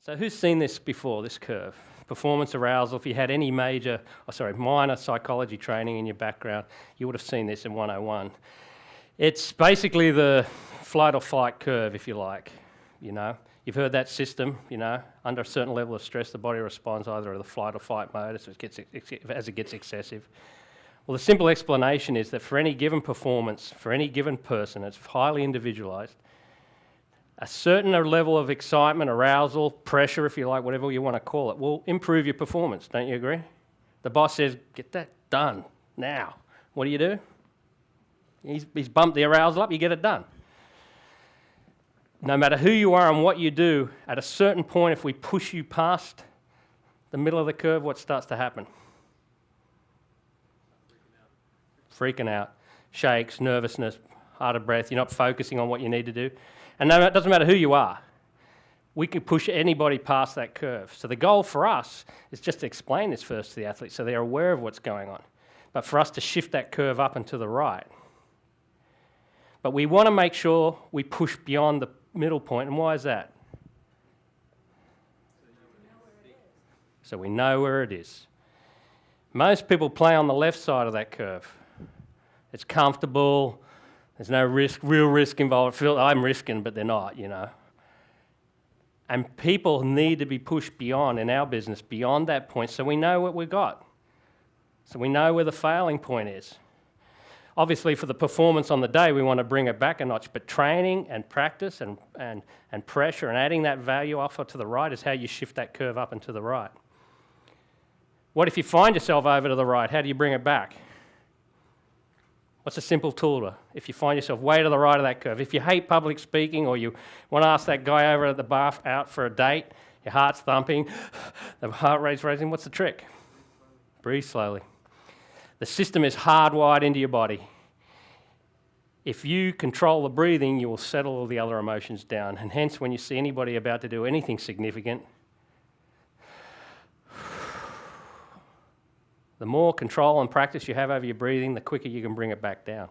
So who's seen this before, this curve? Performance arousal, if you had any minor psychology training in your background, you would have seen this in 101. It's basically the flight or fight curve, if you like, you know. You've heard that system, you know, under a certain level of stress, the body responds either to the flight or fight mode as it gets excessive. Well, the simple explanation is that for any given performance, for any given person, it's highly individualized. A certain level of excitement, arousal, pressure, if you like, whatever you want to call it, will improve your performance, don't you agree? The boss says, get that done now. What do? He's bumped the arousal up, you get it done. No matter who you are and what you do, at a certain point, if we push you past the middle of the curve, what starts to happen? Freaking out. Shakes, nervousness, hard of breath, you're not focusing on what you need to do. And no, it doesn't matter who you are. We can push anybody past that curve. So the goal for us is just to explain this first to the athletes so they're aware of what's going on. But for us to shift that curve up and to the right. But we want to make sure we push beyond the middle point. And why is that? So we know where it is. Most people play on the left side of that curve. It's comfortable. There's no risk, real risk involved. I'm risking, but they're not, you know. And people need to be pushed beyond, in our business, beyond that point so we know what we've got. So we know where the failing point is. Obviously, for the performance on the day, we want to bring it back a notch, but training and practice and pressure and adding that value offer to the right is how you shift that curve up and to the right. What if you find yourself over to the right? How do you bring it back? What's a simple tool if you find yourself way to the right of that curve? If you hate public speaking or you want to ask that guy over at the bar out for a date, your heart's thumping, the heart rate's raising, what's the trick? Breathe slowly. The system is hardwired into your body. If you control the breathing, you will settle all the other emotions down. And hence, when you see anybody about to do anything significant, the more control and practice you have over your breathing, the quicker you can bring it back down.